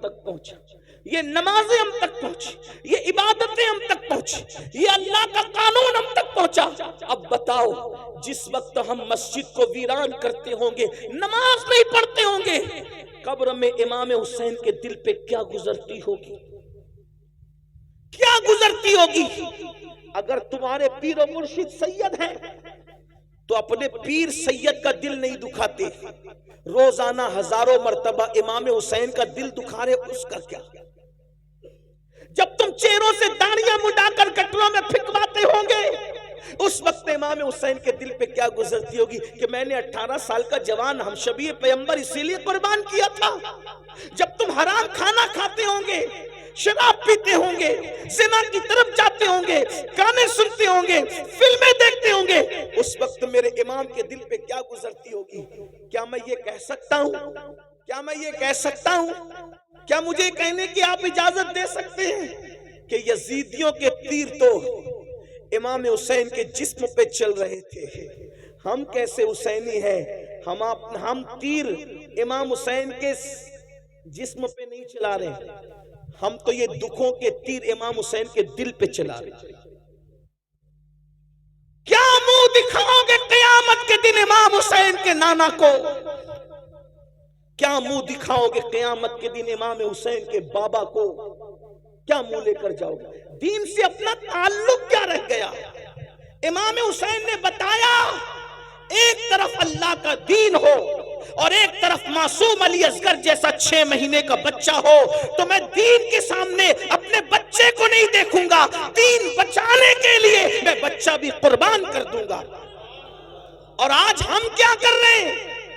تک پہنچا، یہ نمازیں ہم تک پہنچی، یہ عبادتیں ہم تک پہنچی، یہ اللہ کا قانون ہم تک پہنچا۔ اب بتاؤ جس وقت ہم مسجد کو ویران کرتے ہوں گے، نماز نہیں پڑھتے ہوں گے، قبر میں امام حسین کے دل پہ کیا گزرتی ہوگی، کیا گزرتی ہوگی؟ اگر تمہارے پیر و مرشد سید ہیں تو اپنے پیر سید کا دل نہیں دکھاتے، روزانہ ہزاروں مرتبہ امام حسین کا دل دکھا رہے، اس کا کیا؟ جب تم چہروں سے داڑیاں مڈا کر گٹروں میں پھینکواتے ہوں گے، اس وقت امام حسین کے دل پہ کیا گزرتی ہوگی کہ میں نے 18 سال کا جوان ہم شبیہ پیغمبر اسی لیے قربان کیا تھا۔ جب تم حرام کھانا کھاتے ہوں گے، شراب پیتے ہوں گے، زنا کی طرف جاتے ہوں گے، گانے سنتے ہوں گے، فلمیں دیکھتے ہوں گے، اس وقت میرے امام کے دل پہ کیا گزرتی ہوگی؟ کیا میں یہ کہہ سکتا ہوں؟ کیا میں یہ کہہ سکتا ہوں؟ کیا مجھے کہنے کی آپ اجازت دے سکتے ہیں کہ یزیدیوں کے تیر تو امام حسین کے جسم پہ چل رہے تھے، ہم کیسے حسینی ہیں؟ ہم تیر امام حسین کے جسم پہ نہیں چلا رہے، ہم تو یہ دکھوں کے تیر امام حسین کے دل پہ چلا رہے۔ کیا منہ دکھاؤ گے قیامت کے دن امام حسین کے نانا کو؟ کیا منہ دکھاؤ گے قیامت کے دن امام حسین کے بابا کو؟ کیا منہ لے کر جاؤ گے؟ دین سے اپنا تعلق کیا رہ گیا؟ امام حسین نے بتایا ایک طرف اللہ کا دین ہو اور ایک طرف معصوم علی اصغر جیسا 6 مہینے کا بچہ ہو تو میں دین کے سامنے اپنے بچے کو نہیں دیکھوں گا، دین بچانے کے لیے میں بچہ بھی قربان کر دوں گا۔ اور آج ہم کیا کر رہے ہیں؟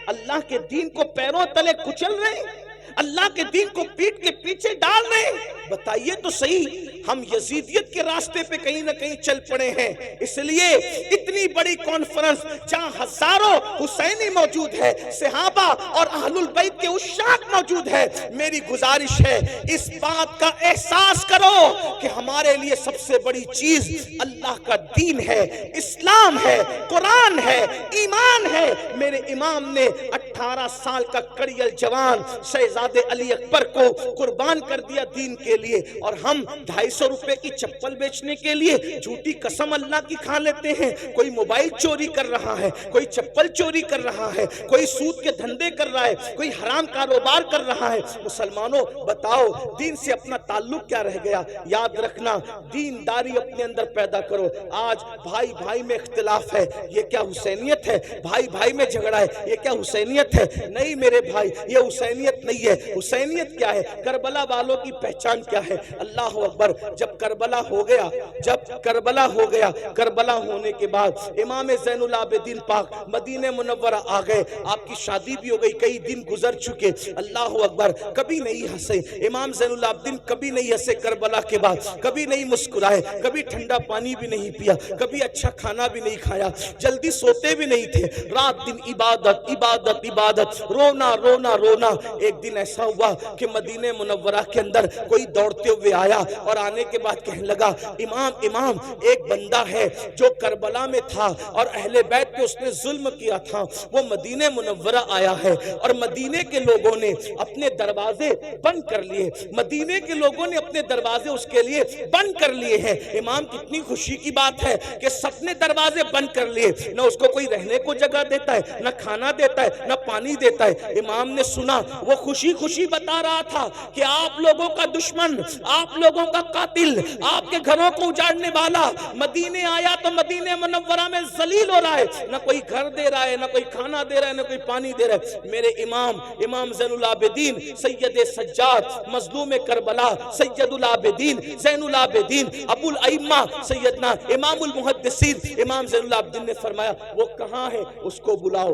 اللہ کے دین کو پیروں تلے کچل رہے ہیں، اللہ کے دین کو پیٹ کے پیچھے ڈال رہے ہیں۔ بتائیے تو صحیح، ہم یزیدیت کے راستے پہ کہیں نہ کہیں چل پڑے ہیں۔ اس لیے اتنی بڑی کانفرنس جہاں ہزاروں حسینی موجود ہے، صحابہ اور اہل البیت کے عشاق موجود ہے، میری گزارش ہے اس بات کا احساس کرو کہ ہمارے لیے سب سے بڑی چیز اللہ کا دین ہے، اسلام ہے، قرآن ہے، ایمان ہے۔ میرے امام نے 18 سال کا کڑیل جوان شہزادے علی اکبر کو قربان کر دیا دین کے لیے، اور ہم 250 روپے کی چپل بیچنے کے لیے جھوٹی قسم اللہ کی کھا لیتے ہیں۔ کوئی موبائل چوری کر رہا ہے، کوئی چپل چوری کر رہا ہے، کوئی سود کے دھندے کر رہا ہے، کوئی حرام کاروبار کر رہا ہے۔ مسلمانوں بتاؤ دین سے اپنا تعلق کیا رہ گیا؟ یاد رکھنا، دینداری اپنے اندر پیدا کرو۔ آج بھائی بھائی میں اختلاف ہے، یہ کیا حسینیت ہے؟ بھائی بھائی میں جھگڑا ہے، یہ کیا حسینیت ہے؟ نہیں میرے بھائی، یہ حسینیت نہیں ہے۔ حسینیت کیا ہے؟ کربلا والوں کی پہچان کیا ہے؟ اللہ اکبر۔ جب کربلا ہو گیا، کربلا ہونے کے بعد امام زین العابدین پاک مدینہ منورہ آ گئے، آپ کی شادی بھی ہو گئی، کئی دن گزر چکے۔ اللہ اکبر، کبھی نہیں ہنسے امام زین العابدین، کبھی نہیں ہنسے کربلا کے بعد، کبھی نہیں مسکرائے، کبھی ٹھنڈا پانی بھی نہیں پیا، کبھی اچھا کھانا بھی نہیں کھایا، جلدی سوتے بھی نہیں تھے، رات دن عبادت عبادت عبادت، رونا رونا رونا۔ ایک دن ایسا ہوا کہ مدینہ منورہ کے اندر کوئی دوڑتے ہوئے آیا اور آنے کے بعد کہنے لگا، امام ایک بندہ ہے جو کربلا میں تھا اور اہل بیت پہ اس نے ظلم کیا تھا، وہ مدینہ منورہ آیا ہے اور مدینے کے لوگوں نے اپنے دروازے بند کر لیے، مدینے کے لوگوں نے اپنے دروازے اس کے لیے بند کر لیے ہیں۔ امام کتنی خوشی کی بات ہے کہ سب نے دروازے بند کر لیے، نہ اس کو کوئی رہنے کو جگہ دیتا ہے، نہ کھانا دیتا ہے، نہ پانی دیتا ہے۔ امام نے سنا، وہ خوشی خوشی بتا رہا تھا کہ آپ لوگوں کا دشمن، آپ لوگوں کا قاتل، آپ کے گھروں کو اجاڑنے والا مدینے آیا تو مدینہ منورہ میں ذلیل ہو رہا ہے، نہ کوئی گھر دے رہا ہے، نہ کوئی کھانا دے رہا ہے، نہ کوئی پانی دے رہا ہے۔ میرے امام زین العابدین سید سجاد مظلوم کربلا سید العابدین زین العابدین ابو الائمہ سیدنا امام المحدثین امام زین العابدین نے فرمایا، وہ کہاں ہے؟ اس کو بلاؤ،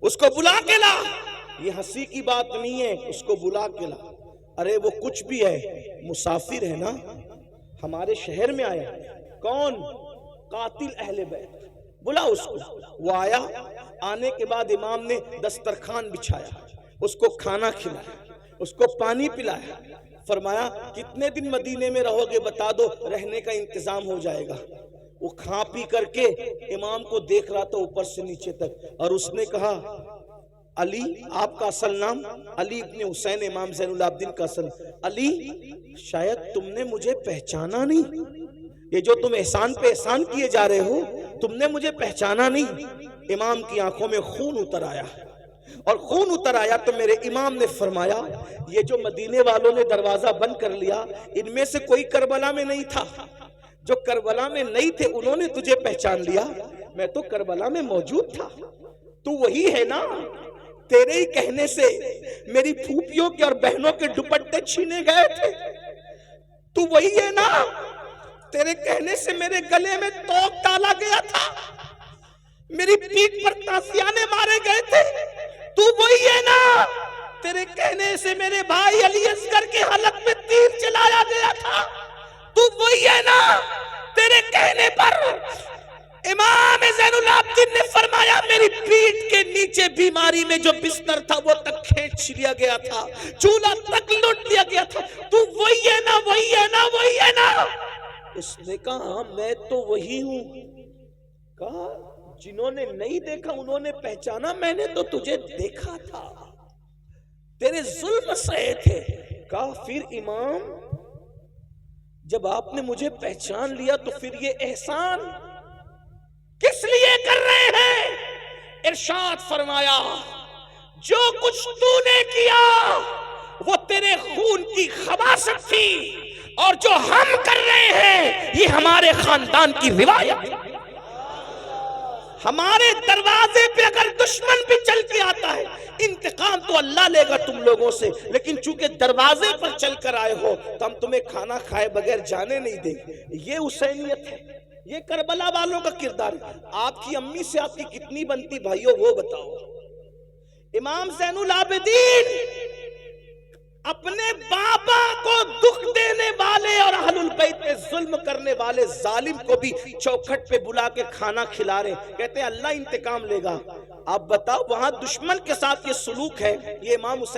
اس کو بلا کے لا۔ یہ ہنسی کی بات نہیں ہے، اس کو بلا کے لا۔ ارے وہ کچھ بھی ہے، مسافر ہے نا، ہمارے شہر میں آیا۔ کون؟ قاتل اہل بیت، بلا اس کو۔ وہ آیا، آنے کے بعد امام نے دسترخوان بچھایا، اس کو کھانا کھلایا، اس کو پانی پلایا، فرمایا کتنے دن مدینے میں رہو گے بتا دو، رہنے کا انتظام ہو جائے گا۔ وہ کھا پی کر کے امام کو دیکھ رہا تھا اوپر سے نیچے تک، اور اس نے کہا علی آپ کا اصل نام علی ابن حسین امام زین العابدین کا اصل علی، شاید تم نے مجھے پہچانا نہیں، یہ جو تم احسان پہ احسان کیے جا رہے ہو تم نے مجھے پہچانا نہیں۔ امام کی آنکھوں میں خون اتر آیا، اور خون اتر آیا تو میرے امام نے فرمایا یہ جو مدینے والوں نے دروازہ بند کر لیا ان میں سے کوئی کربلا میں نہیں تھا، جو کربلا میں نہیں تھے انہوں نے تجھے پہچان لیا، میں تو کربلا میں موجود تھا، تو وہی ہے نا، تیرے ہی کہنے سے میری پھوپھیوں کے اور بہنوں کے دوپٹے چھینے گئے تھے، تو وہی ہے نا، تیرے کہنے سے میرے گلے میں توق ڈالا گیا تھا، میری پیٹھ پر تازیانے مارے گئے تھے، تو وہی ہے نا، تیرے کہنے سے میرے بھائی علی اصغر کے حلق میں تیر چلایا گیا تھا، تو وہی ہے نا، تیرے کہنے پر امام زین العابدین نے فرمایا میری پیٹھ کے نیچے بیماری میں جو بستر تھا وہ تک کھینچ لیا گیا تھا، چولہا تک لوٹ لیا گیا تھا، تو وہی ہے نا، وہی ہے نا، وہی ہے نا۔ اس نے کہا میں تو وہی ہوں۔ کہا جنہوں نے نہیں دیکھا انہوں نے پہچانا، میں نے تو تجھے دیکھا تھا، تیرے ظلم سہے تھے۔ کہا پھر امام جب آپ نے مجھے پہچان لیا تو پھر یہ احسان کس لیے کر رہے ہیں؟ ارشاد فرمایا جو کچھ تو نے کیا وہ تیرے خون کی خباثت تھی، اور جو ہم کر رہے ہیں یہ ہمارے خاندان کی روایت ہے۔ ہمارے دروازے پہ اگر دشمن بھی چل کے آتا ہے انتقام تو اللہ لے گا تم لوگوں سے، لیکن چونکہ دروازے پر چل کر آئے ہو تو ہم تمہیں کھانا کھائے بغیر جانے نہیں دیں گے۔ یہ حسینیت ہے، یہ کربلا والوں کا کردار ہے۔ آپ کی امی سے آپ کی کتنی بنتی بھائیوں وہ بتاؤ۔ امام زین العابدین اپنے بابا کو دکھ دینے والے اور اہل البیت پہ ظلم کرنے والے ظالم کو بھی چوکھٹ پہ بلا کے کھانا کھلا رہے، کہتے ہیں اللہ انتقام لے گا۔ آپ بتاؤ وہاں دشمن کے ساتھ یہ سلوک ہے، یہ امام حسین